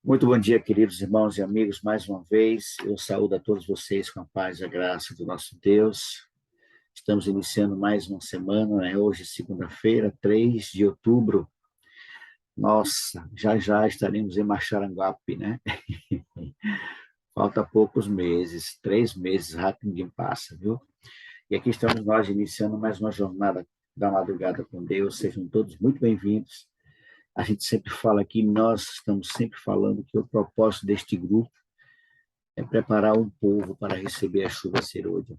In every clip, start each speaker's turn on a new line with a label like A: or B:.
A: Muito bom dia, queridos irmãos e amigos, mais uma vez. Eu saúdo a todos vocês com a paz e a graça do nosso Deus. Estamos iniciando mais uma semana, né? Hoje, segunda-feira, 3 de outubro. Nossa, já estaremos em Maxaranguape, né? Falta poucos meses, 3 meses, rapidinho passa, viu? E aqui estamos nós iniciando mais uma jornada da madrugada com Deus. Sejam todos muito bem-vindos. A gente sempre fala aqui, nós estamos sempre falando que o propósito deste grupo é preparar um povo para receber a chuva serôdia,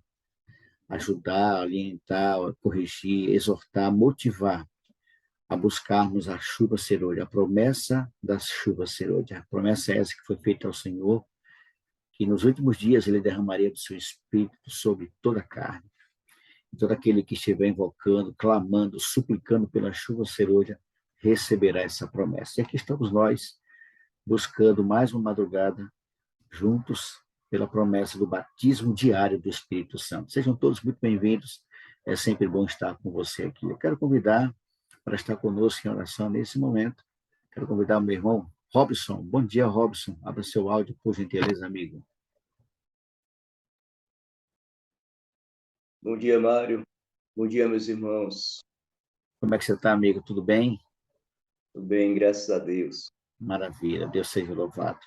A: ajudar, orientar, corrigir, exortar, motivar a buscarmos a chuva serôdia, a promessa das chuvas serôdia. A promessa é essa que foi feita ao Senhor, que nos últimos dias ele derramaria do seu Espírito sobre toda a carne. E todo aquele que estiver invocando, clamando, suplicando pela chuva serôdia, receberá essa promessa. E aqui estamos nós, buscando mais uma madrugada, juntos, pela promessa do batismo diário do Espírito Santo. Sejam todos muito bem-vindos. É sempre bom estar com você aqui. Eu quero convidar para estar conosco em oração nesse momento. Quero convidar o meu irmão Robson. Bom dia, Robson. Abra seu áudio, por gentileza, amigo.
B: Bom dia, Mário. Bom dia, meus irmãos.
A: Como é que você está, amigo? Tudo bem?
B: Tudo bem, graças a Deus.
A: Maravilha. Deus seja louvado.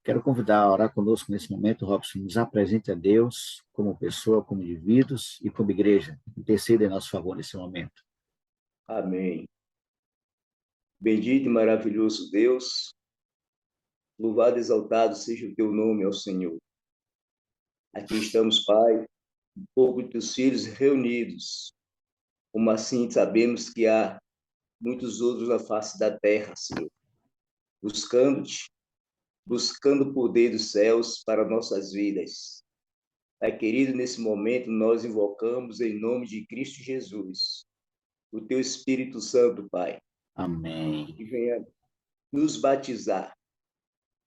A: Quero convidar a orar conosco nesse momento, Robson. Nos apresente a Deus como pessoa, como indivíduos e como igreja. Interceda em nosso favor nesse momento.
B: Amém. Bendito e maravilhoso Deus, louvado e exaltado seja o teu nome, ó Senhor. Aqui estamos, Pai, um pouco de teus filhos reunidos. Como assim sabemos que há muitos outros na face da terra, Senhor, buscando-te, buscando o poder dos céus para nossas vidas. Pai querido, nesse momento nós invocamos em nome de Cristo Jesus, o teu Espírito Santo, Pai.
A: Amém.
B: Que venha nos batizar,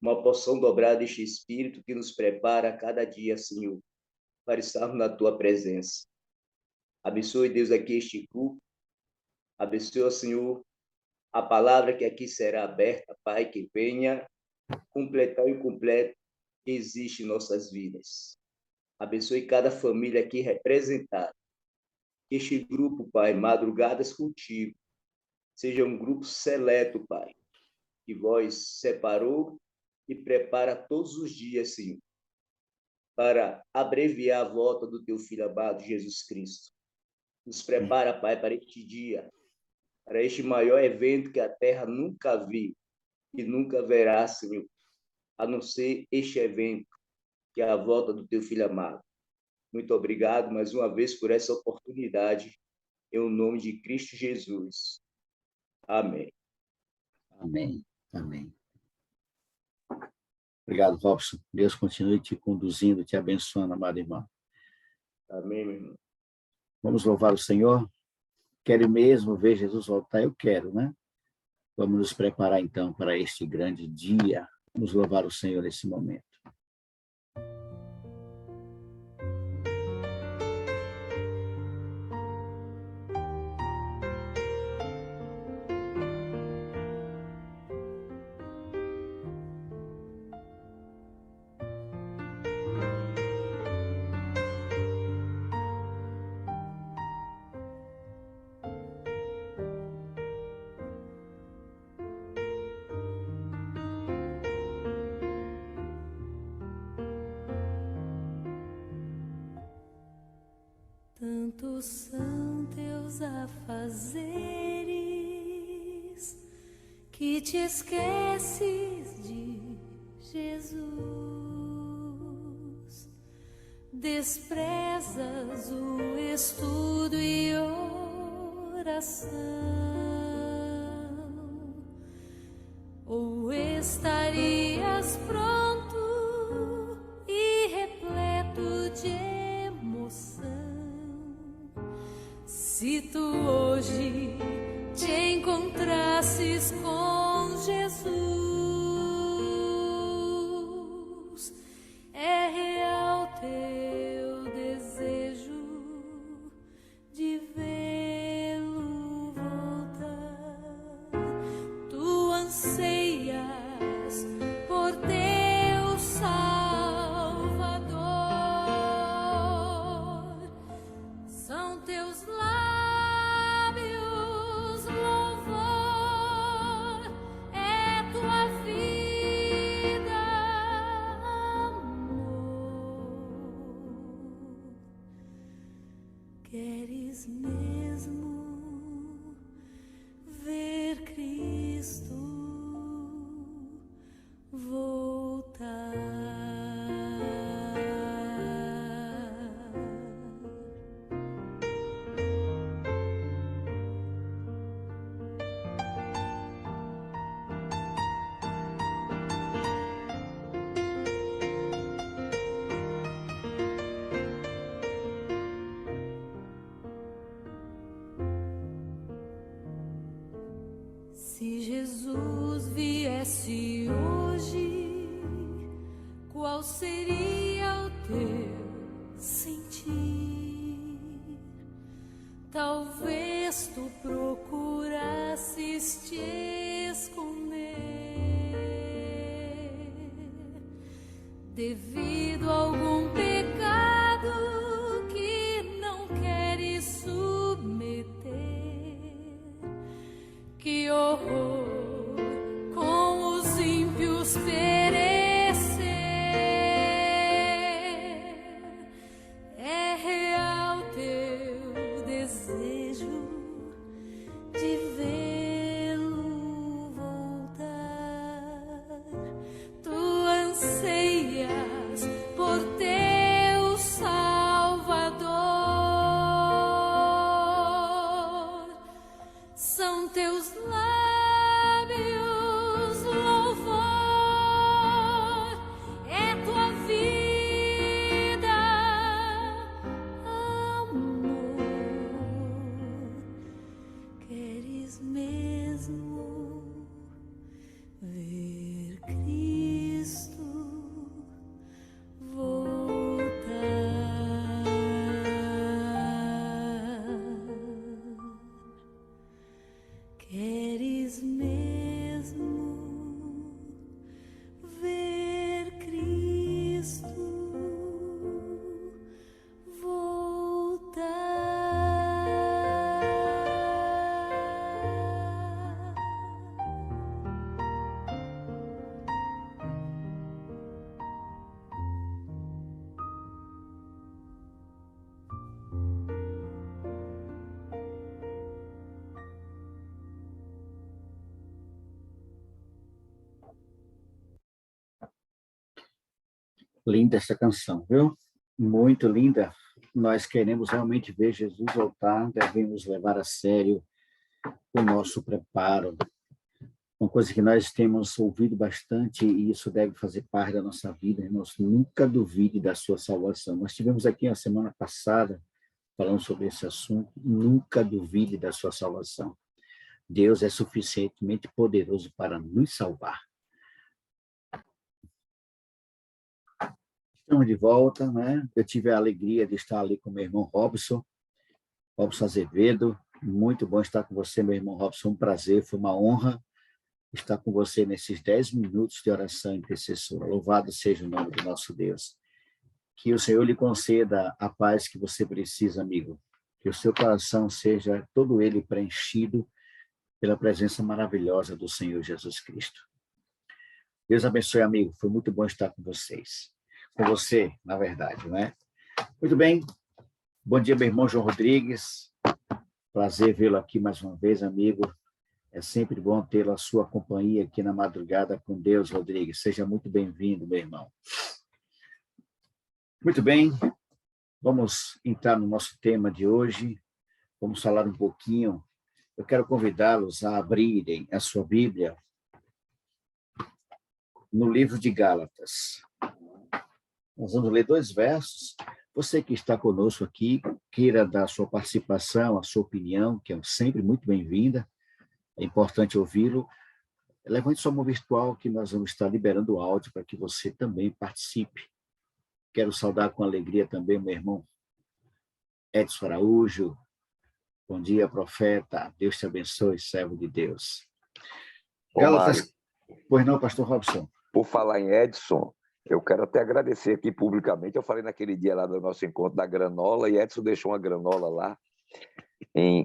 B: uma porção dobrada deste Espírito que nos prepara a cada dia, Senhor, para estarmos na tua presença. Abençoe, Deus, aqui este grupo. Abençoe, Senhor, a palavra que aqui será aberta, Pai, que venha completar o incompleto que existe em nossas vidas. Abençoe cada família aqui representada. Que este grupo, Pai, Madrugadas Contigo, seja um grupo seleto, Pai, que vós separou e prepara todos os dias, Senhor, para abreviar a volta do teu Filho amado, Jesus Cristo. Nos prepara, Pai, para este dia, para este maior evento que a terra nunca viu e nunca verá, Senhor, a não ser este evento, que é a volta do teu Filho amado. Muito obrigado mais uma vez por essa oportunidade, em nome de Cristo Jesus. Amém.
A: Amém. Amém. Obrigado, Robson. Deus continue te conduzindo, te abençoando, amado irmão.
B: Amém, meu irmão.
A: Vamos louvar o Senhor? Quero mesmo ver Jesus voltar? Eu quero, né? Vamos nos preparar, então, para este grande dia. Vamos louvar o Senhor nesse momento.
C: Tantos são teus afazeres que te esqueces de Jesus, desprezas o estudo e oração, ou estarias pronto e repleto de emoção, se tu hoje te encontrasses com Jesus. É real teu desejo de vê-lo voltar. Se Jesus viesse hoje, qual seria o teu sentir? Talvez tu procurasses te esconder devido a algum pecado que não queres submeter. Que horror com os ímpios perecer. É real teu desejo de vê-lo voltar. Tu anseias por teu Salvador. São teus lábios louvor, é tua vida amor. Queres mesmo ver Cristo voltar? Queres mesmo ver Cristo voltar?
A: Linda essa canção, viu? Muito linda. Nós queremos realmente ver Jesus voltar, devemos levar a sério o nosso preparo. Uma coisa que nós temos ouvido bastante, e isso deve fazer parte da nossa vida, irmãos, nunca duvide da sua salvação. Nós tivemos aqui a semana passada, falando sobre esse assunto, nunca duvide da sua salvação. Deus é suficientemente poderoso para nos salvar. Estamos de volta, né? Eu tive a alegria de estar ali com meu irmão Robson Azevedo. Muito bom estar com você, meu irmão Robson. Um prazer, foi uma honra estar com você nesses 10 minutos de oração intercessora. Louvado seja o nome do nosso Deus. Que o Senhor lhe conceda a paz que você precisa, amigo. Que o seu coração seja todo ele preenchido pela presença maravilhosa do Senhor Jesus Cristo. Deus abençoe, amigo. Foi muito bom estar com vocês. Com você, na verdade, né? Muito bem. Bom dia, meu irmão João Rodrigues. Prazer vê-lo aqui mais uma vez, amigo. É sempre bom tê-lo a sua companhia aqui na madrugada com Deus, Rodrigues. Seja muito bem-vindo, meu irmão. Muito bem. Vamos entrar no nosso tema de hoje. Vamos falar um pouquinho. Eu quero convidá-los a abrirem a sua Bíblia no livro de Gálatas. Nós vamos ler 2 versos. Você que está conosco aqui, queira dar a sua participação, a sua opinião, que é sempre muito bem-vinda. É importante ouvi-lo. Levante sua mão virtual que nós vamos estar liberando o áudio para que você também participe. Quero saudar com alegria também meu irmão Edson Araújo. Bom dia, profeta. Deus te abençoe, servo de Deus. Gálatas. Pois não, pastor Robson.
D: Por falar em Edson, eu quero até agradecer aqui publicamente. Eu falei naquele dia lá do nosso encontro da granola, e Edson deixou uma granola lá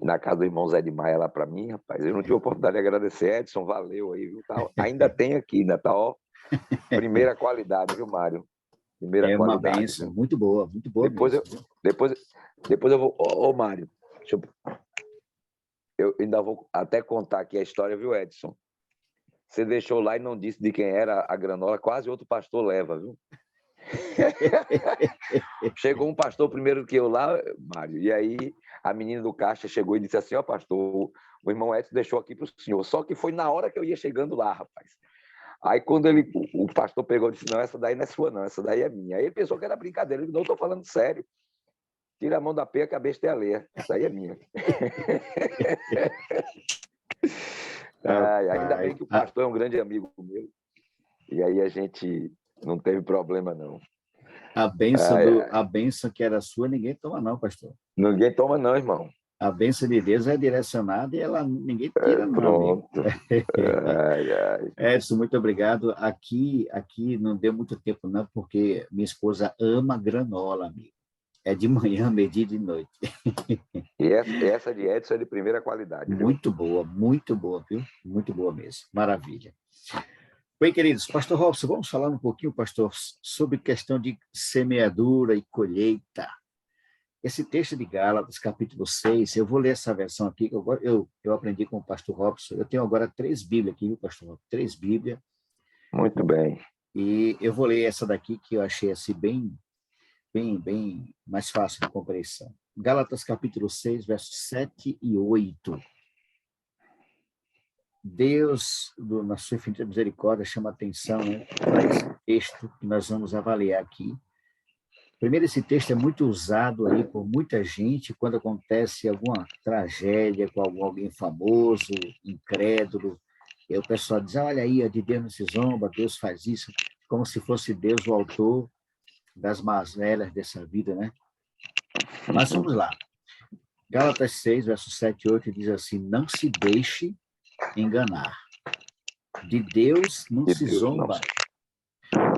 D: na casa do irmão Zé de Maia lá para mim, rapaz. Eu não tive a oportunidade de agradecer. Edson, valeu aí, viu? Tá, ainda tem aqui, ainda tá, ó. Primeira qualidade, viu, Mário? Primeira qualidade.
A: Uma bênção, viu? Muito boa.
D: Depois eu vou... Ô, Mário, eu ainda vou até contar aqui a história, viu, Edson? Você deixou lá e não disse de quem era a granola, quase outro pastor leva, viu? Chegou um pastor primeiro que eu lá, Mário, e aí a menina do caixa chegou e disse assim: ó, pastor, o irmão Edson deixou aqui para o senhor. Só que foi na hora que eu ia chegando lá, rapaz. Aí quando o pastor pegou e disse: não, essa daí não é sua não, essa daí é minha. Aí ele pensou que era brincadeira. Ele disse: não, estou falando sério. Tira a mão da peia que a besta é alheia. Essa aí é minha. Ainda bem que o pastor é um grande amigo meu. E aí a gente não teve problema, não.
A: A bênção que era sua, ninguém toma não, pastor.
D: Ninguém toma não, irmão.
A: A bênção de Deus é direcionada e ninguém tira não, amigo.
D: Pronto.
A: Edson, muito obrigado. Aqui não deu muito tempo não, porque minha esposa ama granola, amigo. É de manhã, meio-dia e de noite.
D: E essa de Edson é de primeira qualidade, viu?
A: Muito boa, viu? Muito boa mesmo. Maravilha. Bem, queridos, pastor Robson, vamos falar um pouquinho, pastor, sobre questão de semeadura e colheita. Esse texto de Gálatas, capítulo 6, eu vou ler essa versão aqui, que eu aprendi com o pastor Robson. Eu tenho agora 3 Bíblias aqui, viu, pastor Robson? 3 Bíblias.
D: Muito bem.
A: E eu vou ler essa daqui, que eu achei assim bem mais fácil de compreensão. Gálatas, capítulo 6, versos 7 e 8. Deus, na sua infinita misericórdia, chama a atenção, né, para esse texto que nós vamos avaliar aqui. Primeiro, esse texto é muito usado aí por muita gente quando acontece alguma tragédia com alguém famoso, incrédulo. E o pessoal diz, olha aí, de Deus não se zomba, Deus faz isso, como se fosse Deus o autor das mazelas dessa vida, né? Mas vamos lá. Gálatas 6, versos 7 e 8 diz assim, não se deixe enganar. De Deus não se zomba,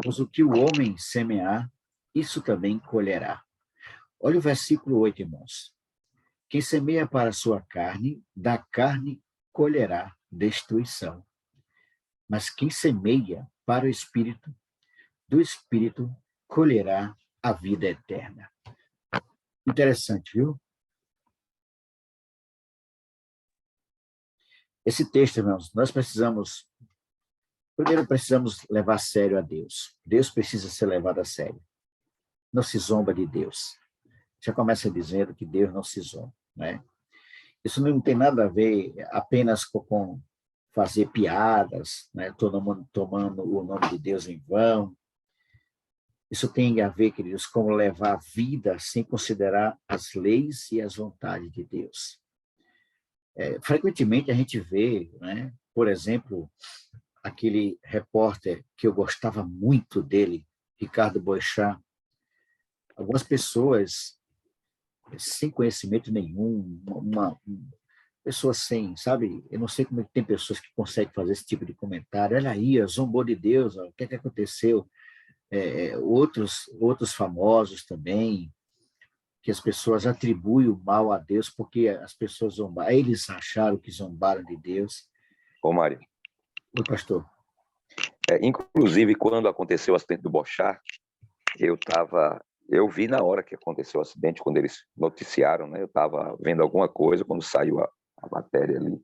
A: pois o que o homem semear, isso também colherá. Olha o versículo 8, irmãos. Quem semeia para a sua carne, da carne colherá destruição. Mas quem semeia para o Espírito, do Espírito colherá a vida eterna. Interessante, viu? Esse texto, irmãos, primeiro precisamos levar a sério a Deus. Deus precisa ser levado a sério. Não se zomba de Deus. Já começa dizendo que Deus não se zomba, né? Isso não tem nada a ver apenas com fazer piadas, né? Tomando o nome de Deus em vão. Isso tem a ver, queridos, com levar a vida sem considerar as leis e as vontades de Deus. Frequentemente a gente vê, né? Por exemplo, aquele repórter que eu gostava muito dele, Ricardo Boechat. Algumas pessoas sem conhecimento nenhum, uma pessoa sem, sabe? Eu não sei como é que tem pessoas que conseguem fazer esse tipo de comentário. Olha aí, zombou de Deus, o que é que aconteceu? Outros famosos também, que as pessoas atribuem o mal a Deus porque as pessoas zombaram. Eles acharam que zombaram de Deus.
D: Ô, Mário.
A: Oi, pastor.
D: Inclusive, quando aconteceu o acidente do Boechat, eu vi na hora que aconteceu o acidente, quando eles noticiaram, né? Eu estava vendo alguma coisa quando saiu a matéria ali.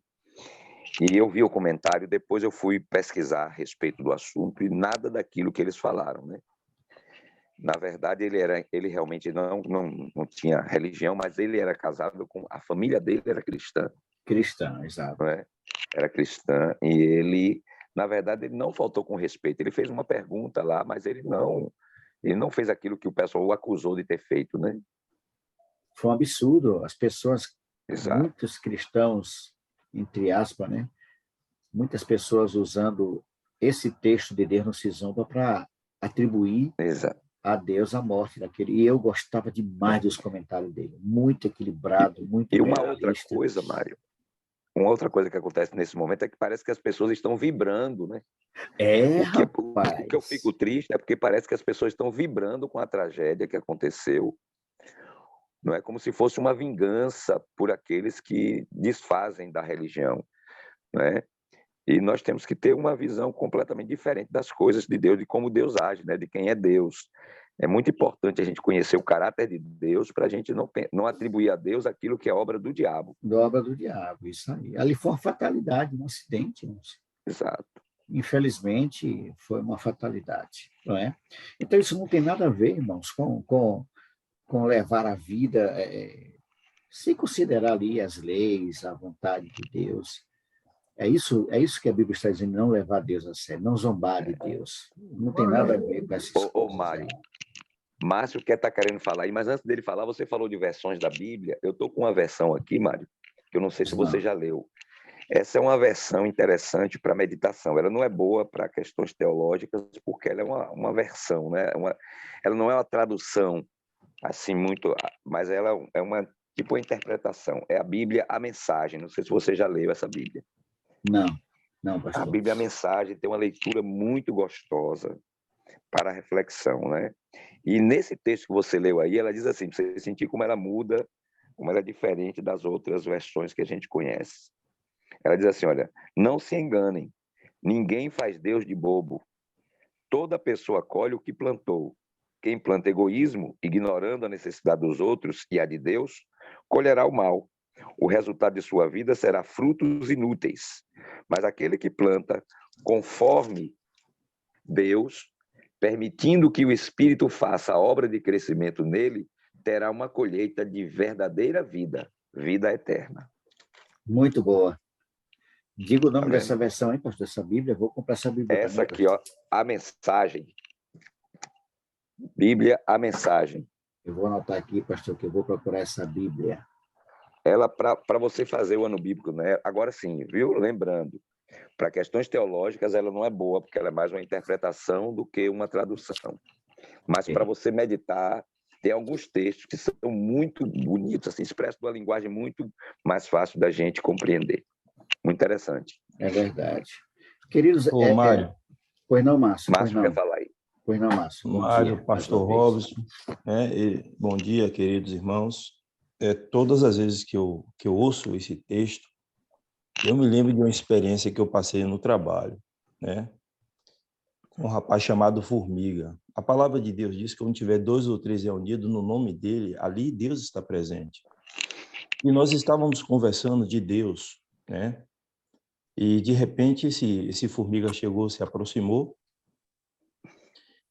D: E eu vi o comentário, depois eu fui pesquisar a respeito do assunto e nada daquilo que eles falaram, né? Na verdade, ele realmente não tinha religião, mas ele era casado com... A família dele era cristã.
A: Cristã, exato.
D: Né? Era cristã e ele, na verdade, ele não faltou com respeito. Ele fez uma pergunta lá, mas ele não fez aquilo que o pessoal o acusou de ter feito, né?
A: Foi um absurdo. As pessoas,
D: Exato.
A: Muitos cristãos, entre aspas, né? Muitas pessoas usando esse texto de Deus não se zomba para atribuir
D: Exato.
A: a Deus a morte daquele. E eu gostava demais dos comentários dele. Muito equilibrado, muito
D: E uma
A: realista.
D: outra coisa, Mário, uma outra coisa que acontece nesse momento é que parece que as pessoas estão vibrando, né? O que eu fico triste é porque parece que as pessoas estão vibrando com a tragédia que aconteceu. Não é como se fosse uma vingança por aqueles que desfazem da religião, né? E nós temos que ter uma visão completamente diferente das coisas de Deus, de como Deus age, né? De quem é Deus. É muito importante a gente conhecer o caráter de Deus para a gente não atribuir a Deus aquilo que é obra do diabo.
A: Obra do diabo, isso aí. Ali foi uma fatalidade, um acidente.
D: Exato.
A: Infelizmente, foi uma fatalidade, não é? Então, isso não tem nada a ver, irmãos, com levar a vida sem considerar ali as leis, a vontade de Deus. É isso que a Bíblia está dizendo, não levar Deus a sério, não zombar de Deus. Não tem nada a ver com essas coisas.
D: Ô, Mário, Márcio quer estar querendo falar aí, mas antes dele falar, você falou de versões da Bíblia. Eu estou com uma versão aqui, Mário, que eu não sei se você já leu. Essa é uma versão interessante para meditação. Ela não é boa para questões teológicas, porque ela é uma versão, né? Ela não é uma tradução assim muito, mas ela é uma tipo uma interpretação. É a Bíblia, a Mensagem. Não sei se você já leu essa Bíblia.
A: Não, não,
D: A
A: pastor.
D: Bíblia, a Mensagem, tem uma leitura muito gostosa para a reflexão, né? E nesse texto que você leu aí, ela diz assim, para você sentir como ela muda, como ela é diferente das outras versões que a gente conhece. Ela diz assim, olha, não se enganem, ninguém faz Deus de bobo. Toda pessoa colhe o que plantou. Quem planta egoísmo, ignorando a necessidade dos outros e a de Deus, colherá o mal. O resultado de sua vida será frutos inúteis. Mas aquele que planta conforme Deus, permitindo que o Espírito faça a obra de crescimento nele, terá uma colheita de verdadeira vida, vida eterna.
A: Muito boa. Diga o
D: Tá
A: nome dessa
D: vendo?
A: versão aí, pastor, dessa Bíblia. Vou comprar essa Bíblia
D: Essa
A: também,
D: aqui,
A: pastor.
D: ó, a Mensagem. Bíblia, a Mensagem.
A: Eu vou anotar aqui, pastor, que eu vou procurar essa Bíblia.
D: Ela, para você fazer o ano bíblico, né? Agora sim, viu? Lembrando, para questões teológicas, ela não é boa, porque ela é mais uma interpretação do que uma tradução. Mas para você meditar, tem alguns textos que são muito bonitos, assim, expressos de uma linguagem muito mais fácil da gente compreender. Muito interessante.
A: É verdade. Queridos,
E: Ô, Mário,
A: pois não, Márcio, pois
D: Márcio quer
A: não.
D: falar aí.
A: Pois não, Márcio. Bom
E: Mário,
A: dia, mais
E: Pastor
A: uma vez.
E: Robson, bom dia, queridos irmãos. Todas as vezes que eu ouço esse texto, eu me lembro de uma experiência que eu passei no trabalho, né? Com um rapaz chamado Formiga. A palavra de Deus diz que onde tiver 2 ou 3 reunidos no nome dele, ali Deus está presente. E nós estávamos conversando de Deus, né? E de repente esse Formiga chegou, se aproximou,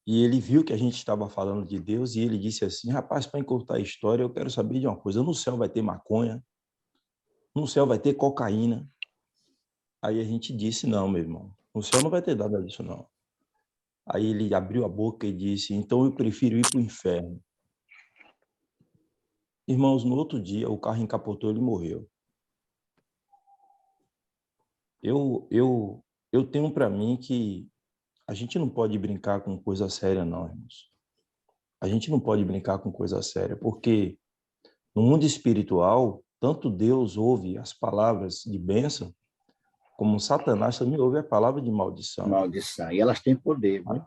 E: e ele viu que a gente estava falando de Deus e ele disse assim, rapaz, para encurtar a história, eu quero saber de uma coisa, no céu vai ter maconha, no céu vai ter cocaína. Aí a gente disse, não, meu irmão, no céu não vai ter nada disso, não. Aí ele abriu a boca e disse, então eu prefiro ir para o inferno. Irmãos, no outro dia, o carro encapotou e ele morreu. Eu tenho para mim que a gente não pode brincar com coisa séria, não, irmãos. A gente não pode brincar com coisa séria, porque no mundo espiritual, tanto Deus ouve as palavras de bênção, como Satanás também ouve a palavra de maldição.
A: Maldição. E elas têm poder, viu?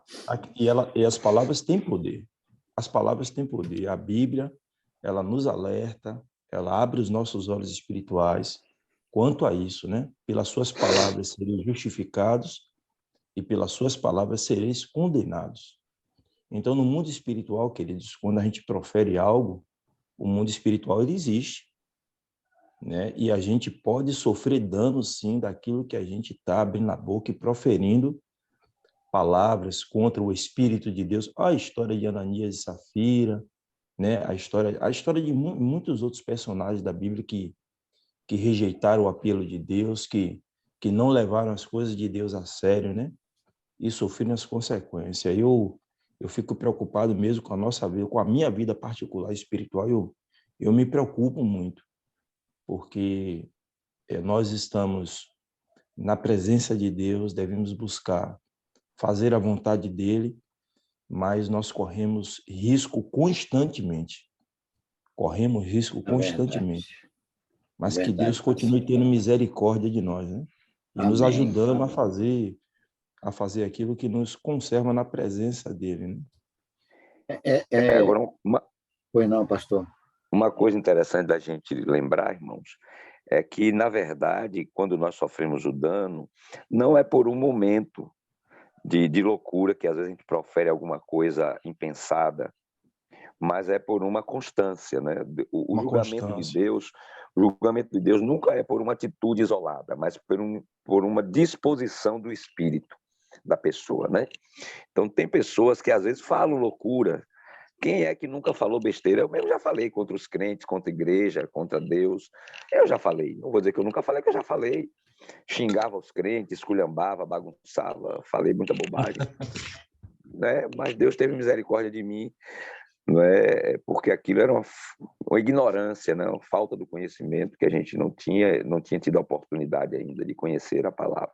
E: E as palavras têm poder. As palavras têm poder. A Bíblia, ela nos alerta, ela abre os nossos olhos espirituais quanto a isso, né? Pelas suas palavras sereis justificados e pelas suas palavras sereis condenados. Então, no mundo espiritual, queridos, quando a gente profere algo, o mundo espiritual ele existe, né? E a gente pode sofrer dano, sim, daquilo que a gente está abrindo a boca e proferindo palavras contra o Espírito de Deus. A história de Ananias e Safira, né? A história de muitos outros personagens da Bíblia que rejeitaram o apelo de Deus, que não levaram as coisas de Deus a sério, né? E sofreram as consequências. Eu fico preocupado mesmo com a nossa vida, com a minha vida particular espiritual. Eu me preocupo muito, porque nós estamos na presença de Deus, devemos buscar fazer a vontade dele, mas nós corremos risco constantemente. Corremos risco constantemente. Mas que Deus continue tendo misericórdia de nós, né? E nos ajudando a fazer aquilo que nos conserva na presença dele, né?
D: Agora,
A: Pois não, pastor.
D: Uma coisa interessante da gente lembrar, irmãos, é que, na verdade, quando nós sofremos o dano, não é por um momento de loucura, que às vezes a gente profere alguma coisa impensada, mas é por uma constância, né? O julgamento de Deus nunca é por uma atitude isolada, mas por uma disposição do espírito da pessoa, né? Então, tem pessoas que às vezes falam loucura. Quem é que nunca falou besteira? Eu mesmo já falei contra os crentes, contra a igreja, contra Deus. Eu já falei. Não vou dizer que eu nunca falei, que eu já falei. Xingava os crentes, esculhambava, bagunçava, falei muita bobagem. Né? Mas Deus teve misericórdia de mim. não é? Porque aquilo era uma ignorância, né? Uma falta do conhecimento que a gente não tinha tido a oportunidade ainda de conhecer a palavra.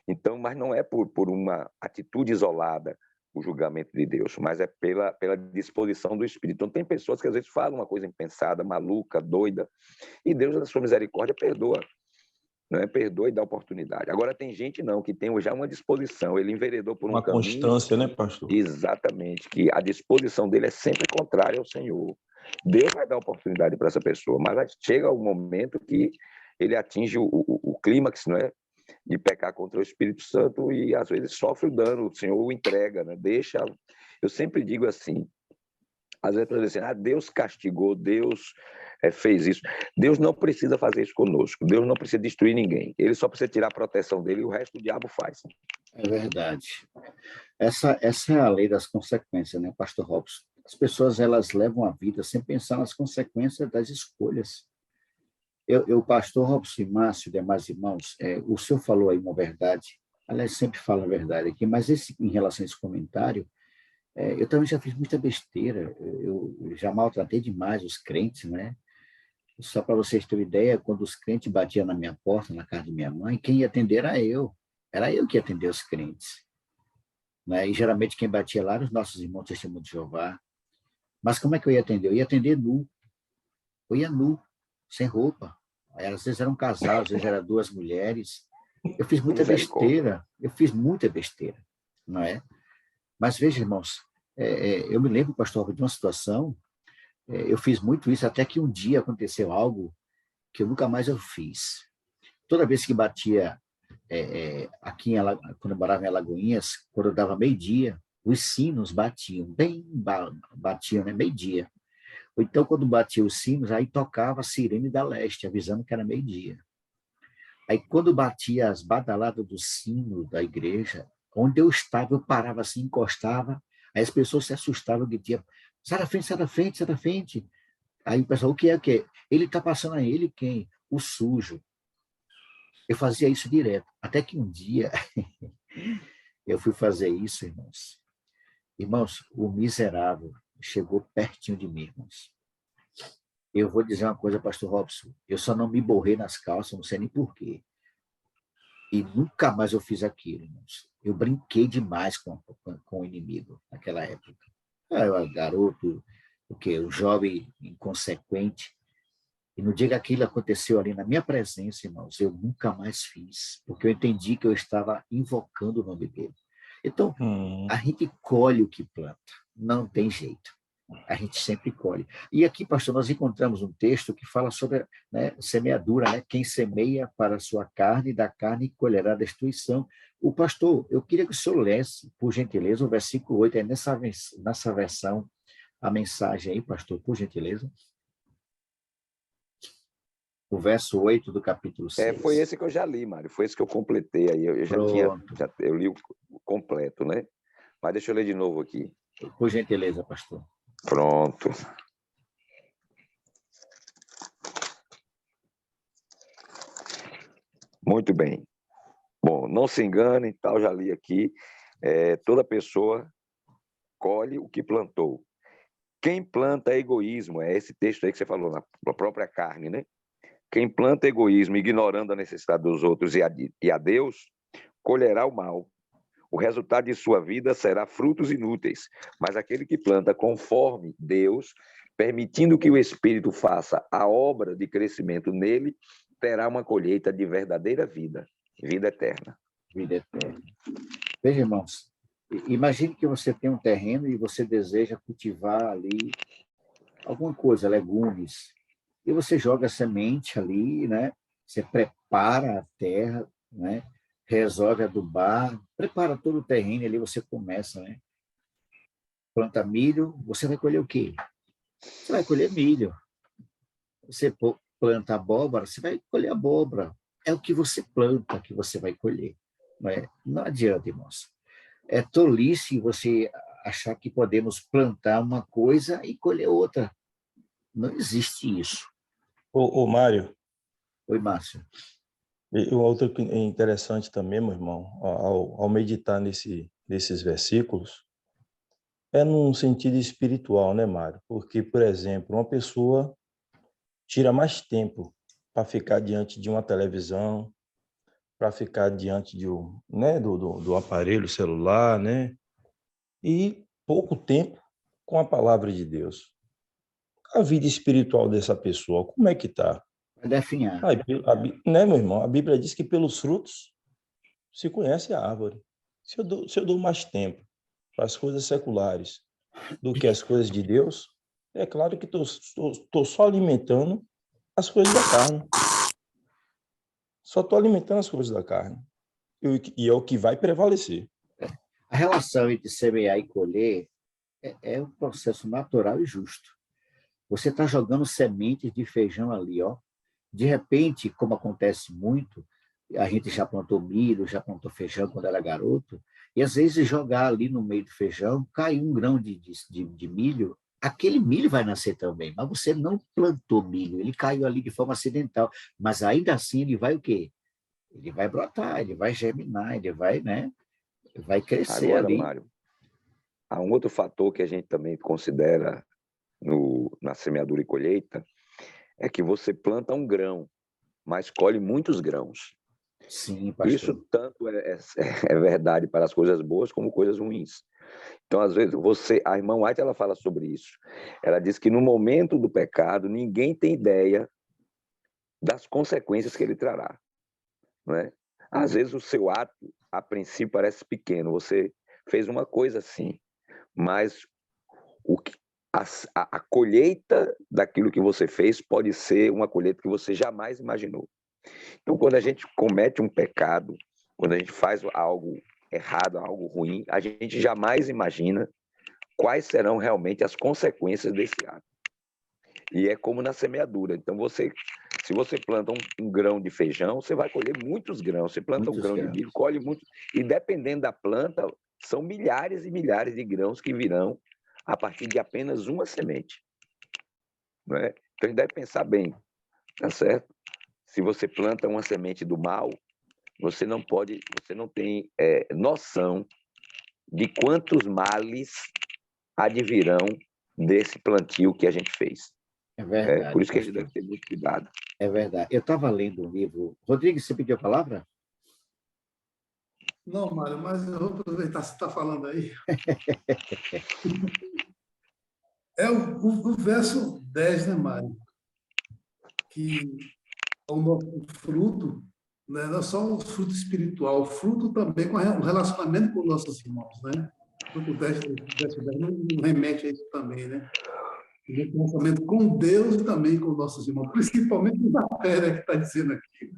D: Então, mas não é por uma atitude isolada o julgamento de Deus, mas é pela disposição do Espírito. Então, tem pessoas que às vezes falam uma coisa impensada, maluca, doida, e Deus, na sua misericórdia, perdoa. Não é? Perdoa e dá oportunidade. Agora, tem gente não, que tem já uma disposição, ele enveredou por um
E: Uma
D: caminho.
E: constância, né, pastor?
D: Exatamente, que a disposição dele é sempre contrária ao Senhor. Deus vai dar oportunidade para essa pessoa, mas chega o momento que ele atinge o clímax, não é? De pecar contra o Espírito Santo e às vezes sofre o dano, o Senhor o entrega, né? Deixa. Eu sempre digo assim, às vezes para dizer assim, Deus castigou, Deus fez isso. Deus não precisa fazer isso conosco, Deus não precisa destruir ninguém, ele só precisa tirar a proteção dele e o resto o diabo faz.
A: É verdade. Essa é a lei das consequências, né, pastor Robson? As pessoas, elas levam a vida sem pensar nas consequências das escolhas. Pastor Robson e Márcio, demais irmãos, o senhor falou aí uma verdade, aliás, sempre fala a verdade aqui, mas em relação a esse comentário, eu também já fiz muita besteira, eu já maltratei demais os crentes, né? Só para vocês terem ideia, quando os crentes batiam na minha porta, na casa de minha mãe, quem ia atender era eu que ia atender os crentes. Né? E geralmente quem batia lá eram os nossos irmãos testemunhos de Jeová. Mas como é que eu ia atender? Eu ia atender nu. Eu ia nu, sem roupa. Às vezes era um casal, às vezes eram duas mulheres. Eu fiz muita besteira, não é? Mas veja, irmãos, eu me lembro, pastor, de uma situação, eu fiz muito isso, até que um dia aconteceu algo que eu nunca mais eu fiz. Toda vez que batia aqui, quando eu morava em Alagoinhas, quando eu dava meio-dia, os sinos batiam, batiam, né? Meio-dia. Ou então, quando batia os sinos, aí tocava a sirene da leste, avisando que era meio-dia. Aí, quando batia as badaladas do sino da igreja, onde eu estava, eu parava assim, encostava, aí as pessoas se assustavam, diziam, sai da frente, sai da frente, sai da frente. Aí o pessoal, o que é? O que é? Ele está passando a ele quem? O sujo. Eu fazia isso direto. Até que um dia eu fui fazer isso, irmãos. Irmãos, o miserável chegou pertinho de mim, irmãos. Eu vou dizer uma coisa, pastor Robson, eu só não me borrei nas calças, não sei nem porquê. E nunca mais eu fiz aquilo, irmãos. Eu brinquei demais com o inimigo naquela época. Eu era garoto, o jovem inconsequente. E no dia que aquilo aconteceu ali na minha presença, irmãos, eu nunca mais fiz, porque eu entendi que eu estava invocando o nome dele. Então, a gente colhe o que planta, não tem jeito. A gente sempre colhe. E aqui, pastor, nós encontramos um texto que fala sobre, né, semeadura, né? Quem semeia para a sua carne, da carne colherá destruição. O pastor, eu queria que o senhor lesse, por gentileza, o versículo 8, nessa versão, a mensagem aí, pastor, por gentileza. O verso 8 do capítulo 6.
D: Foi esse que eu já li, Mário. Foi esse que eu completei aí. Eu li o completo, né? Mas deixa eu ler de novo aqui.
A: Por gentileza, pastor.
D: Pronto. Muito bem. Bom, não se enganem, tal, já li aqui. Toda pessoa colhe o que plantou. Quem planta egoísmo, é esse texto aí que você falou, na própria carne, né? Quem planta egoísmo, ignorando a necessidade dos outros e a Deus, colherá o mal. O resultado de sua vida será frutos inúteis, mas aquele que planta conforme Deus, permitindo que o Espírito faça a obra de crescimento nele, terá uma colheita de verdadeira vida, vida eterna.
A: Vida eterna. Veja, irmãos, imagine que você tem um terreno e você deseja cultivar ali alguma coisa, legumes, e você joga a semente ali, né? Você prepara a terra, né? Resolve adubar, prepara todo o terreno ali, você começa, né? Planta milho, você vai colher o quê? Você vai colher milho. Você planta abóbora, você vai colher abóbora. É o que você planta que você vai colher. Não adianta, irmãos. É tolice você achar que podemos plantar uma coisa e colher outra. Não existe isso.
E: Ô Mário.
A: Oi, Márcio.
E: E o outro interessante também, meu irmão, ao meditar nesses versículos, É num sentido espiritual, né, Mário? Porque, por exemplo, uma pessoa tira mais tempo para ficar diante de uma televisão, para ficar diante né, do aparelho celular, né? E pouco tempo com a palavra de Deus. A vida espiritual dessa pessoa, como é que está?
A: Vai definhar.
E: Né, meu irmão? A Bíblia diz que pelos frutos se conhece a árvore. Se eu dou mais tempo para as coisas seculares do que as coisas de Deus, é claro que estou só alimentando as coisas da carne. Só estou alimentando as coisas da carne. E é o que vai prevalecer.
A: A relação entre semear e colher é um processo natural e justo. Você está jogando sementes de feijão ali, ó. De repente, como acontece muito, a gente já plantou milho, já plantou feijão quando era garoto, e às vezes jogar ali no meio do feijão, cai um grão de milho, aquele milho vai nascer também, mas você não plantou milho, ele caiu ali de forma acidental, mas ainda assim ele vai o quê? Ele vai brotar, ele vai germinar, ele vai, né? Vai crescer
D: Agora,
A: ali.
D: Mário, há um outro fator que a gente também considera na semeadura e colheita, é que você planta um grão, mas colhe muitos grãos.
A: Sim, pastor.
D: Isso tanto é verdade para as coisas boas como coisas ruins. Então, às vezes, a irmã White, ela fala sobre isso. Ela diz que no momento do pecado, ninguém tem ideia das consequências que ele trará, né? Às vezes, o seu ato, a princípio, parece pequeno. Você fez uma coisa assim, mas a colheita daquilo que você fez pode ser uma colheita que você jamais imaginou. Então, quando a gente comete um pecado, quando a gente faz algo errado, algo ruim, a gente jamais imagina quais serão realmente as consequências desse ato. E é como na semeadura. Então, se você planta um grão de feijão, você vai colher muitos grãos. Você planta um grão de milho, colhe muitos. E dependendo da planta, são milhares e milhares de grãos que virão a partir de apenas uma semente. Não é? Então, a gente deve pensar bem, tá certo? Se você planta uma semente do mal, você não tem noção de quantos males advirão desse plantio que a gente fez.
A: É verdade.
D: Por isso que a gente deve ter muito cuidado.
A: É verdade. Eu estava lendo um livro. Rodrigo, você pediu a palavra?
F: Não, Mário, mas eu vou aproveitar que você está falando aí. É o verso 10, né, Mário? Que é o nosso fruto, né? Não é só o fruto espiritual, o fruto também com o relacionamento com nossos irmãos, né? O fruto 10, verso 10 não remete a isso também, né? O relacionamento com Deus e também com nossos irmãos, principalmente na fé que está dizendo aqui.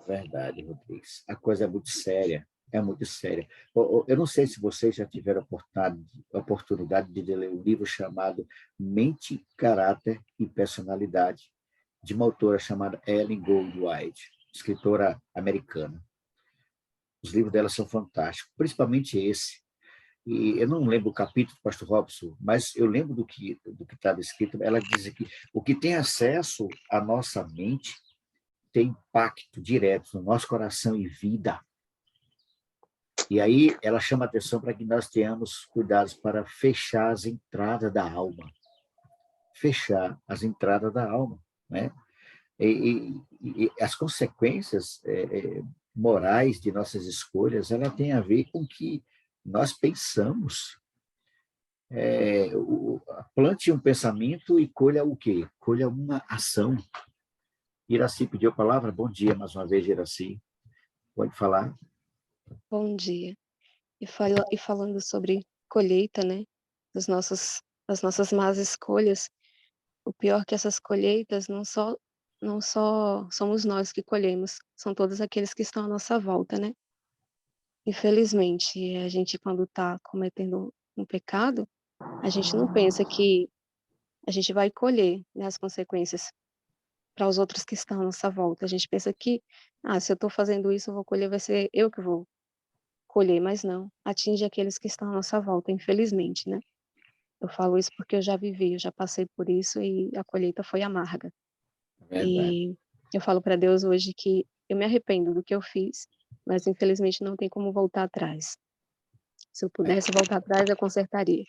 A: Verdade, Rodrigues. A coisa é muito séria. É muito séria. Eu não sei se vocês já tiveram a oportunidade de ler um livro chamado Mente, Caráter e Personalidade, de uma autora chamada Ellen Goldwhite, escritora americana. Os livros dela são fantásticos, principalmente esse. E eu não lembro o capítulo, pastor Robson, mas eu lembro do que estava escrito. Ela diz aqui, o que tem acesso à nossa mente tem impacto direto no nosso coração e vida. E aí ela chama a atenção para que nós tenhamos cuidados para fechar as entradas da alma. Fechar as entradas da alma, né? E as consequências morais de nossas escolhas, ela tem a ver com o que nós pensamos. Plante um pensamento e colha o quê? Colha uma ação. Iraci pediu a palavra. Bom dia, mais uma vez, Iraci. Pode falar.
G: Bom dia. E falando sobre colheita, né? Das nossas más escolhas, o pior é que essas colheitas não só somos nós que colhemos, são todos aqueles que estão à nossa volta, né? Infelizmente, a gente quando está cometendo um pecado, a gente não pensa que a gente vai colher, né, as consequências para os outros que estão à nossa volta. A gente pensa que, se eu estou fazendo isso, eu vou colher, vai ser eu que vou colher, mas não, atinge aqueles que estão à nossa volta, infelizmente, né? Eu falo isso porque eu já vivi, eu já passei por isso e a colheita foi amarga. E eu falo para Deus hoje que eu me arrependo do que eu fiz, mas infelizmente não tem como voltar atrás. Se eu pudesse voltar atrás, eu consertaria.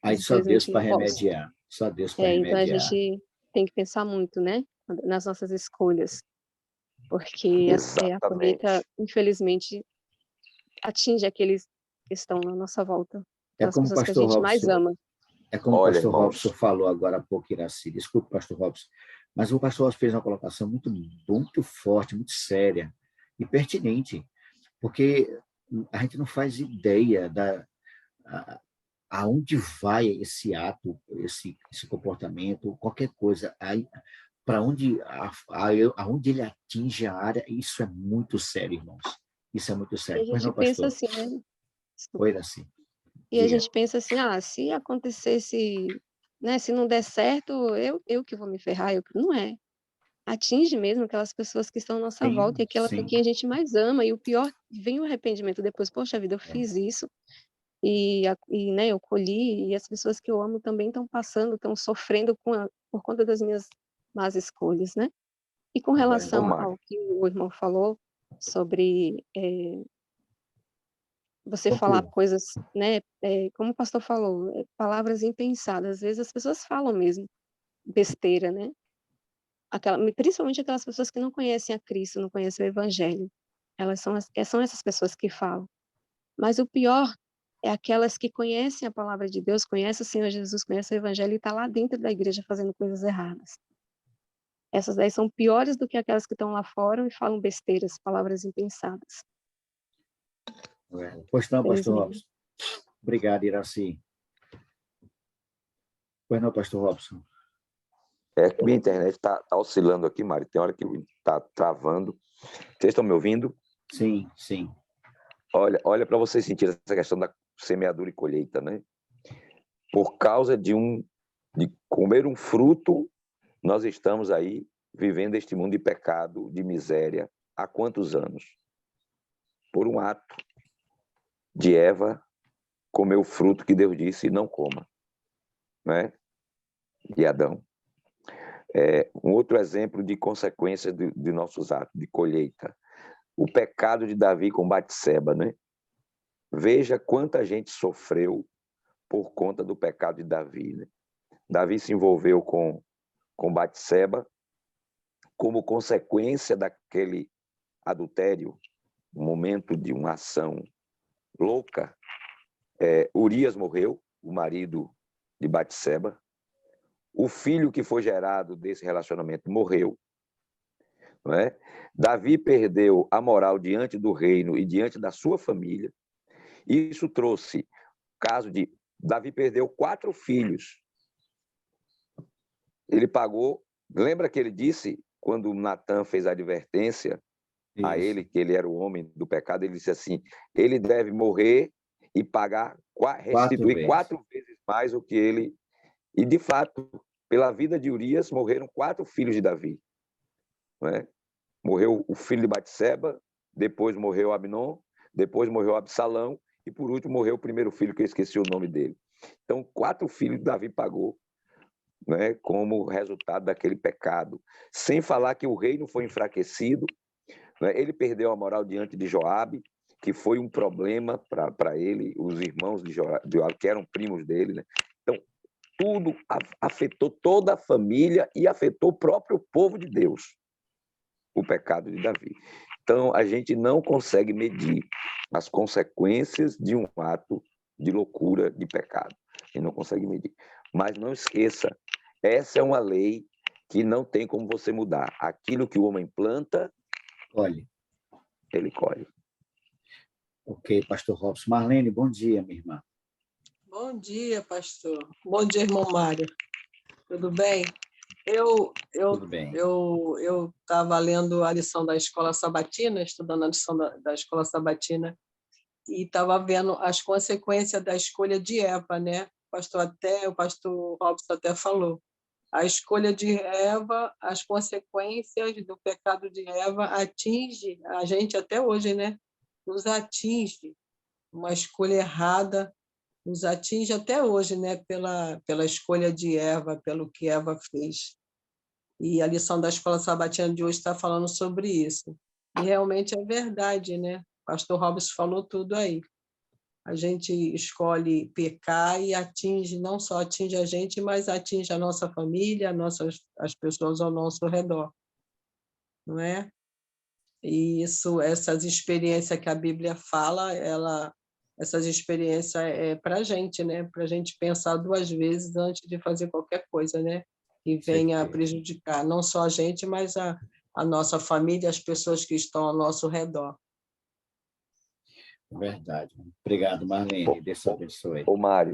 A: Aí
G: Mas,
A: só Deus
G: infelizmente,
A: para
G: não posso.
A: remediar. Só Deus para
G: Então, a
A: remediar.
G: gente tem que pensar muito, né, nas nossas escolhas, porque a colheita,
D: Exatamente.
G: infelizmente, atinge aqueles que estão à nossa volta,
A: É
G: aquelas
A: como o
G: pessoas que a
A: pastor
G: gente mais
A: Robson,
G: ama.
A: é como o
D: Olha,
A: pastor
D: irmãos,
A: Robson falou agora há pouco, Iraci. Desculpe, pastor Robson, mas o pastor Robson fez uma colocação muito forte, muito séria e pertinente, porque a gente não faz ideia aonde vai esse ato, esse comportamento, qualquer coisa, para onde, aonde ele atinge a área, isso é muito sério, irmãos. Isso é muito
G: E
A: sério.
G: a
A: Pois
G: gente
A: não,
G: pensa
A: pastor?
G: assim, né?
A: Oi,
G: Desculpa.
A: Iraci.
G: E a
A: Diga.
G: gente pensa assim, se acontecesse, né, se não der certo, eu que vou me ferrar, não é. Atinge mesmo aquelas pessoas que estão à nossa volta e
A: Sim,
G: aquela
A: sim.
G: quem a gente mais ama. E o pior, vem o arrependimento depois, poxa vida, eu fiz isso né, eu colhi, e as pessoas que eu amo também estão passando, estão sofrendo por conta das minhas más escolhas, né? E com
A: É
D: ô
G: relação
A: verdade.
D: Mário,
G: ao que o irmão falou sobre você falar
A: Conclua.
G: coisas, né, como o pastor falou, palavras impensadas. Às vezes as pessoas falam mesmo besteira, né? Principalmente aquelas pessoas que não conhecem a Cristo, não conhecem o Evangelho. Elas são essas pessoas que falam. Mas o pior é aquelas que conhecem a palavra de Deus, conhecem o Senhor Jesus, conhecem o Evangelho e está lá dentro da igreja fazendo coisas erradas. Essas daí são piores do que aquelas que estão lá fora e falam besteiras, palavras impensadas.
A: Pois não, pastor
G: Infelizmente.
A: Robson. Obrigado, Iraci. Pois não, pastor Robson.
D: é que minha internet está oscilando aqui, Mário. Tem hora que está travando. Vocês estão me ouvindo?
A: Sim, sim.
D: Olha para vocês sentirem essa questão da semeadura e colheita, né? Por causa de comer um fruto, nós estamos aí vivendo este mundo de pecado, de miséria, há quantos anos? Por um ato de Eva comer o fruto que Deus disse não coma, né? De Adão. Um outro exemplo de consequências de nossos atos, de colheita. O pecado de Davi com Batseba, né? Veja quanta gente sofreu por conta do pecado de Davi, né? Davi se envolveu com Batseba como consequência daquele adultério, um momento de uma ação louca. Urias morreu, o marido de Batseba. O filho que foi gerado desse relacionamento morreu. Não é? Davi perdeu a moral diante do reino e diante da sua família. Isso trouxe o caso de Davi perdeu 4 filhos. Ele pagou. Lembra que ele disse, quando Natan fez a advertência a ele, que ele era o homem do pecado, ele disse assim: ele deve morrer e pagar, restituir 4 vezes mais o que ele. E, de fato, pela vida de Urias, morreram 4 filhos de Davi. Não é? Morreu o filho de Batseba, depois morreu Abnon, depois morreu Absalão, e por último morreu o primeiro filho, que eu esqueci o nome dele. Então, 4 filhos Davi pagou, né, como resultado daquele pecado. Sem falar que o reino foi enfraquecido, né? Ele perdeu a moral diante de Joabe, que foi um problema para ele, os irmãos de Joabe, que eram primos dele. Né? Então, tudo afetou toda a família e afetou o próprio povo de Deus, o pecado de Davi. Então, a gente não consegue medir as consequências de um ato de loucura, de pecado. A gente não consegue medir. Mas não esqueça, essa é uma lei que não tem como você mudar. Aquilo que o homem planta, ele colhe.
A: Ok, pastor Robson. Marlene, bom dia, minha irmã.
H: Bom dia, pastor. Bom dia, irmão Mário. Tudo bem?
A: Tudo bem.
H: Eu estava lendo a lição da Escola Sabatina, estudando a lição da Escola Sabatina, e estava vendo as consequências da escolha de Eva, né? O pastor Robson até falou. A escolha de Eva, as consequências do pecado de Eva atinge a gente até hoje, né? Nos atinge. Uma escolha errada nos atinge até hoje, né? Pela escolha de Eva, pelo que Eva fez. E a lição da Escola Sabatina de hoje está falando sobre isso. E realmente é verdade, né? O pastor Robson falou tudo aí. a gente escolhe pecar e atinge, não só atinge a gente, mas atinge a nossa família, as pessoas ao nosso redor, não é? E essas experiências que a Bíblia fala, essas experiências é para a gente, né? Para a gente pensar 2 vezes antes de fazer qualquer coisa, né? Que venha a prejudicar não só a gente, mas a nossa família, as pessoas que estão ao nosso redor.
A: Verdade. Obrigado, Marlene. Deus abençoe.
D: Ô, Mário,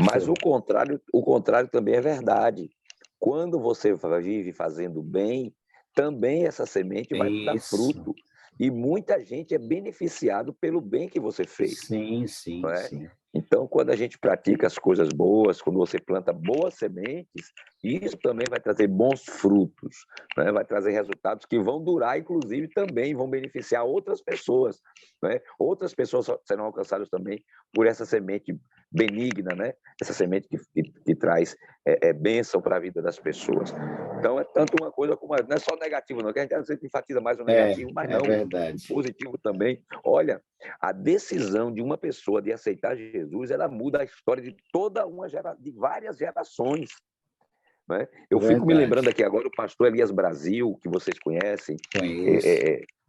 D: mas o contrário também é verdade. Quando você vive fazendo bem, também essa semente vai dar fruto. E muita gente é beneficiado pelo bem que você fez.
A: Sim, sim,
D: não é?
A: sim.
D: Então, quando a gente pratica as coisas boas, quando você planta boas sementes, isso também vai trazer bons frutos, né? Vai trazer resultados que vão durar, inclusive também vão beneficiar outras pessoas, né? Outras pessoas serão alcançadas também por essa semente benigna, né? Essa semente que traz bênção para a vida das pessoas. Então, é tanto uma coisa como não é só negativo, não, que a gente às vezes enfatiza mais o negativo, mas não,
A: verdade.
D: o positivo também. Olha, a decisão de uma pessoa de aceitar Jesus, ela muda a história de de várias gerações. Né? Eu fico me lembrando aqui agora o pastor Elias Brasil, que vocês conhecem,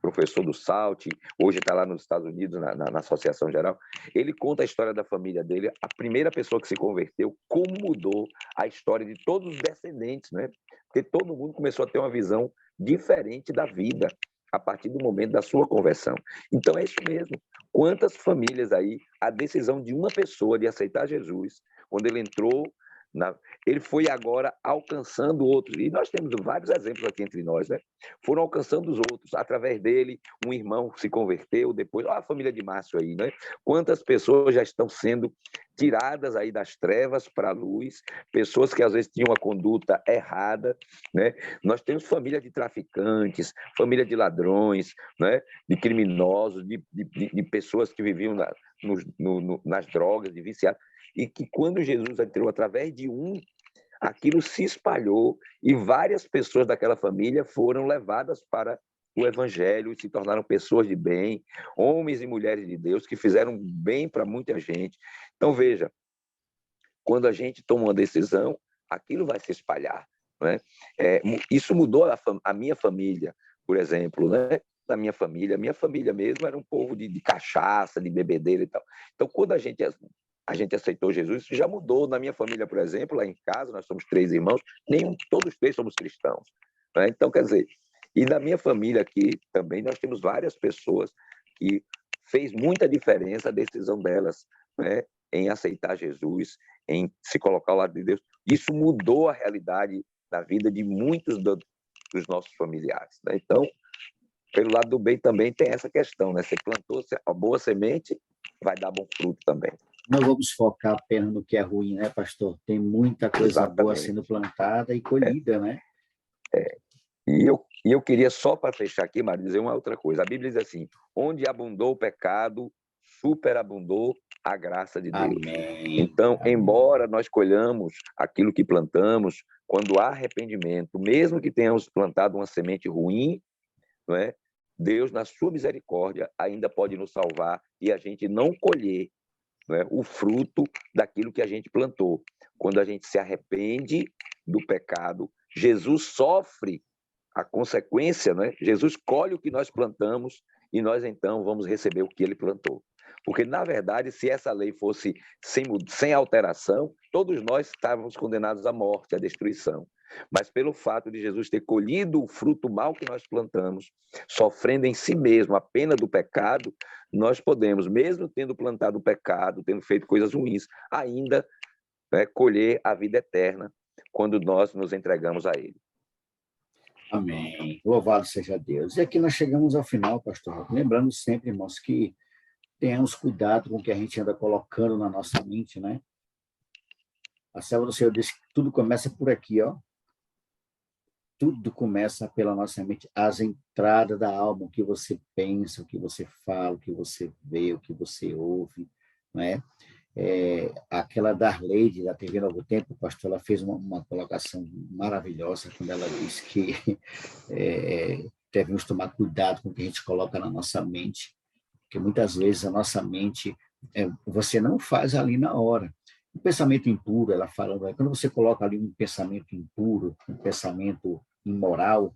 D: professor do SALT, hoje está lá nos Estados Unidos, na Associação Geral. Ele conta a história da família dele, a primeira pessoa que se converteu, como mudou a história de todos os descendentes, né? Porque todo mundo começou a ter uma visão diferente da vida a partir do momento da sua conversão. Então é isso mesmo. Quantas famílias aí, a decisão de uma pessoa de aceitar Jesus, quando ele entrou, ele foi agora alcançando outros. E nós temos vários exemplos aqui entre nós, né? Foram alcançando os outros. Através dele, um irmão se converteu, depois, olha a família de Márcio aí, né? Quantas pessoas já estão sendo tiradas aí das trevas para a luz, pessoas que às vezes tinham uma conduta errada, né? Nós temos família de traficantes, família de ladrões, né? De criminosos, de pessoas que viviam nas drogas, de viciados, e que quando Jesus entrou através de aquilo se espalhou e várias pessoas daquela família foram levadas para o Evangelho e se tornaram pessoas de bem, homens e mulheres de Deus que fizeram bem para muita gente. Então, veja, quando a gente toma uma decisão, aquilo vai se espalhar. Né? Isso mudou a minha família, por exemplo, né? Da minha família mesmo era um povo de cachaça, de bebedeira e tal. Então, quando a gente aceitou Jesus, isso já mudou. Na minha família, por exemplo, lá em casa, nós somos 3 irmãos, todos 3 somos cristãos. Né? Então, quer dizer, e na minha família aqui também nós temos várias pessoas que fez muita diferença a decisão delas, né? Em aceitar Jesus, em se colocar ao lado de Deus. Isso mudou a realidade da vida de muitos dos nossos familiares. Né? Então, pelo lado do bem também tem essa questão, né? Você plantou a boa semente, vai dar bom fruto também.
A: Não vamos focar apenas no que é ruim, né, pastor? Tem muita coisa boa sendo plantada e colhida, né?
D: E eu queria só para fechar aqui, Mário, dizer uma outra coisa. A Bíblia diz assim: onde abundou o pecado, superabundou a graça de Deus.
A: Amém.
D: Então,
A: Amém.
D: Embora nós colhamos aquilo que plantamos, quando há arrependimento, mesmo que tenhamos plantado uma semente ruim, não é? Deus, na sua misericórdia, ainda pode nos salvar e a gente não colher, não é, o fruto daquilo que a gente plantou. Quando a gente se arrepende do pecado, Jesus sofre a consequência, né? Jesus colhe o que nós plantamos e nós então vamos receber o que ele plantou. Porque, na verdade, se essa lei fosse sem alteração, todos nós estávamos condenados à morte, à destruição. Mas pelo fato de Jesus ter colhido o fruto mal que nós plantamos, sofrendo em si mesmo a pena do pecado, nós podemos, mesmo tendo plantado o pecado, tendo feito coisas ruins, ainda, né, colher a vida eterna quando nós nos entregamos a Ele.
A: Amém. Louvado seja Deus. E aqui nós chegamos ao final, pastor. Lembrando sempre, irmãos, que tenhamos cuidado com o que a gente anda colocando na nossa mente, né? A serva do Senhor diz que tudo começa por aqui, ó. Tudo começa pela nossa mente, as entradas da alma, o que você pensa, o que você fala, o que você vê, o que você ouve, né? Aquela Darleide, da TV Novo Tempo, pastor, ela fez uma colocação maravilhosa quando ela disse que devemos tomar cuidado com o que a gente coloca na nossa mente, porque muitas vezes a nossa mente você não faz ali na hora. O pensamento impuro, ela fala, quando você coloca ali um pensamento impuro, um pensamento imoral,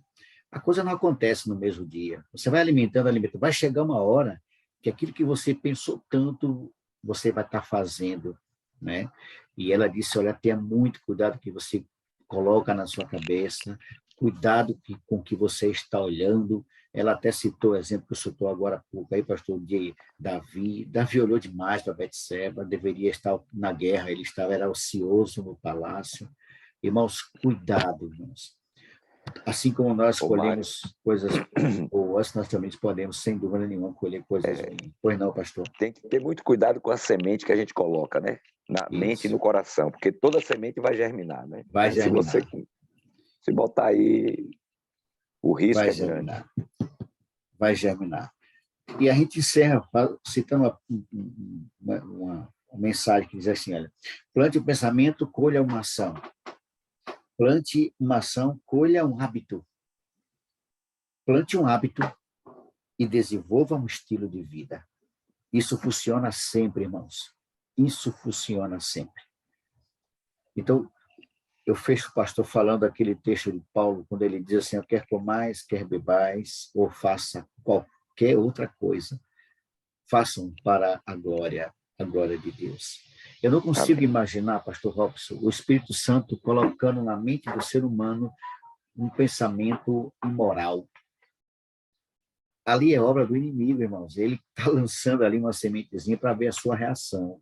A: a coisa não acontece no mesmo dia. Você vai alimentando, vai chegar uma hora que aquilo que você pensou tanto, você vai estar fazendo, né? E ela disse, olha, tenha muito cuidado que você coloca na sua cabeça, cuidado com o que você está olhando. Ela até citou o exemplo que eu citou agora há pouco, aí, pastor, de Davi. Davi olhou demais para Betseba, deveria estar na guerra, ele era ocioso no palácio. Irmãos, cuidado, irmãos. Assim como nós colhemos coisas boas, nós também podemos, sem dúvida nenhuma, colher coisas ruins. Pois não, pastor?
D: Tem que ter muito cuidado com a semente que a gente coloca, né? Na mente e no coração, porque toda semente vai germinar, né?
A: Vai germinar.
D: Se botar aí, o risco
A: vai
D: é germinar.
A: Grande. Vai germinar. E a gente encerra citando uma mensagem que diz assim, olha, plante um pensamento, colha uma ação. Plante uma ação, colha um hábito. Plante um hábito e desenvolva um estilo de vida. Isso funciona sempre, irmãos. Isso funciona sempre. Então, eu fecho o pastor falando aquele texto de Paulo, quando ele diz assim, quer comais, quer bebais, ou faça qualquer outra coisa, façam para a glória de Deus. Eu não consigo imaginar, pastor Robson, o Espírito Santo colocando na mente do ser humano um pensamento imoral. Ali é obra do inimigo, irmãos. Ele está lançando ali uma sementezinha para ver a sua reação.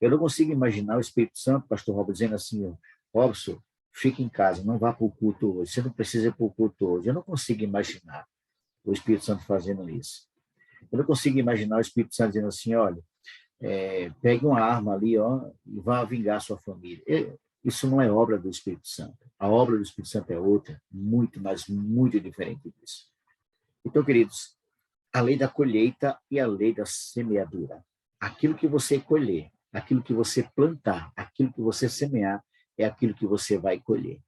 A: Eu não consigo imaginar o Espírito Santo, pastor Robson, dizendo assim, Robson, fique em casa, não vá para o culto hoje, você não precisa ir para o culto hoje. Eu não consigo imaginar o Espírito Santo fazendo isso. Eu não consigo imaginar o Espírito Santo dizendo assim, olha, pegue uma arma ali, ó, e vá vingar sua família. Isso não é obra do Espírito Santo. A obra do Espírito Santo é outra, muito, mas muito diferente disso. Então, queridos, a lei da colheita e a lei da semeadura. Aquilo que você colher, aquilo que você plantar, aquilo que você semear, é aquilo que você vai colher.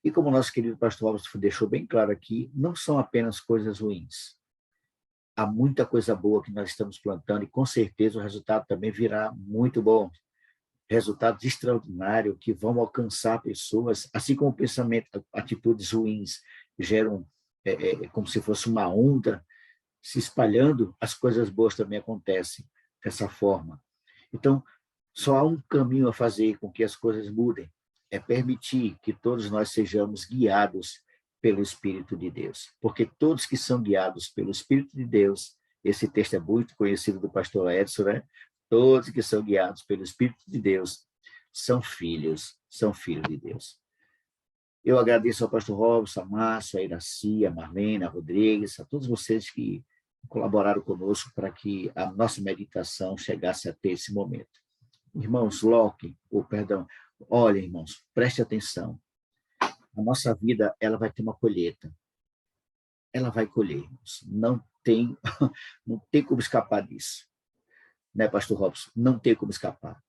A: E como o nosso querido pastor Alves deixou bem claro aqui, não são apenas coisas ruins. Há muita coisa boa que nós estamos plantando e com certeza o resultado também virá muito bom. Resultados extraordinários que vão alcançar pessoas, assim como o pensamento, atitudes ruins geram como se fosse uma onda se espalhando, as coisas boas também acontecem dessa forma. Então, só há um caminho a fazer com que as coisas mudem, é permitir que todos nós sejamos guiados pelo Espírito de Deus. Porque todos que são guiados pelo Espírito de Deus, esse texto é muito conhecido do pastor Edson, né? Todos que são guiados pelo Espírito de Deus são filhos de Deus. Eu agradeço ao pastor Robson, a Márcio, a Iraci, a Marlene, a Rodrigues, a todos vocês que colaboraram conosco para que a nossa meditação chegasse até esse momento. Irmãos, olha, irmãos, preste atenção. A nossa vida, ela vai ter uma colheita. Ela vai colher, irmãos. Não tem como escapar disso. Né, pastor Robson? Não tem como escapar.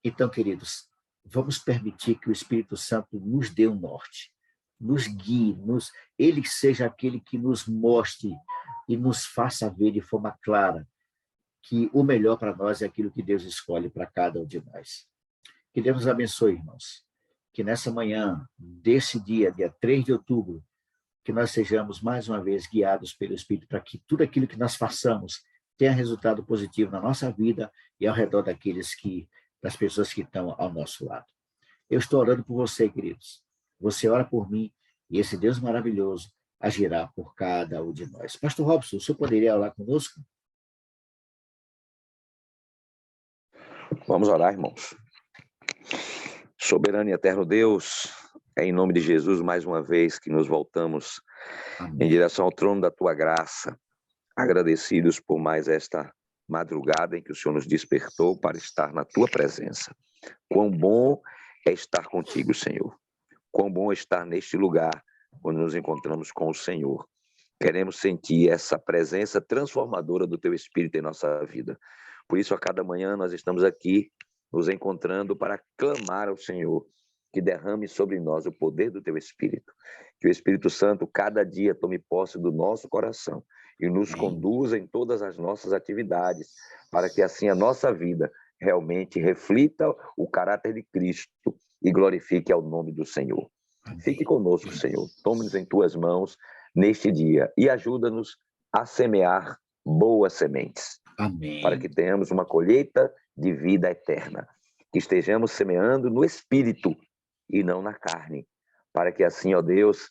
A: Então, queridos, vamos permitir que o Espírito Santo nos dê um norte, nos guie, ele seja aquele que nos mostre e nos faça ver de forma clara que o melhor para nós é aquilo que Deus escolhe para cada um de nós. Que Deus nos abençoe, irmãos. Que nessa manhã, desse dia 3 de outubro, que nós sejamos mais uma vez guiados pelo Espírito para que tudo aquilo que nós façamos tenha resultado positivo na nossa vida e ao redor das pessoas que estão ao nosso lado. Eu estou orando por você, queridos. Você ora por mim e esse Deus maravilhoso agirá por cada um de nós. Pastor Robson, o senhor poderia orar conosco?
D: Vamos orar, irmãos. Soberano e eterno Deus, é em nome de Jesus mais uma vez que nos voltamos Amém. Em direção ao trono da tua graça, agradecidos por mais esta madrugada em que o Senhor nos despertou para estar na tua presença. Quão bom é estar contigo, Senhor. Quão bom é estar neste lugar onde nos encontramos com o Senhor. Queremos sentir essa presença transformadora do teu Espírito em nossa vida. Por isso, a cada manhã nós estamos aqui nos encontrando para clamar ao Senhor que derrame sobre nós o poder do teu Espírito. Que o Espírito Santo cada dia tome posse do nosso coração e nos conduza em todas as nossas atividades, para que assim a nossa vida realmente reflita o caráter de Cristo e glorifique ao nome do Senhor. Fique conosco, Senhor. Tome-nos em tuas mãos neste dia e ajuda-nos a semear boas sementes.
A: Amém.
D: Para que tenhamos uma colheita de vida eterna. Que estejamos semeando no Espírito e não na carne. Para que assim, ó Deus,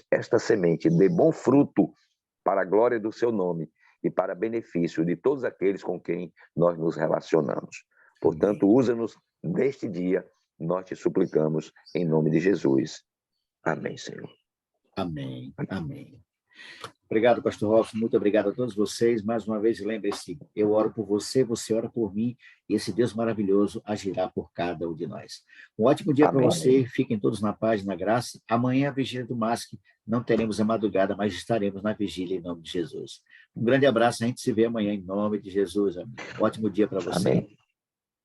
D: esta semente dê bom fruto para a glória do seu nome e para benefício de todos aqueles com quem nós nos relacionamos. Portanto, usa-nos neste dia, nós te suplicamos em nome de Jesus. Amém, Senhor.
A: Amém. Amém. Obrigado, pastor Robson. Muito obrigado a todos vocês. Mais uma vez, lembre-se, eu oro por você, você ora por mim, e esse Deus maravilhoso agirá por cada um de nós. Um ótimo dia para você. Fiquem todos na paz, na graça. Amanhã, a vigília do MASC, não teremos a madrugada, mas estaremos na vigília em nome de Jesus. Um grande abraço, a gente se vê amanhã em nome de Jesus. Um ótimo dia para você.
D: Amém.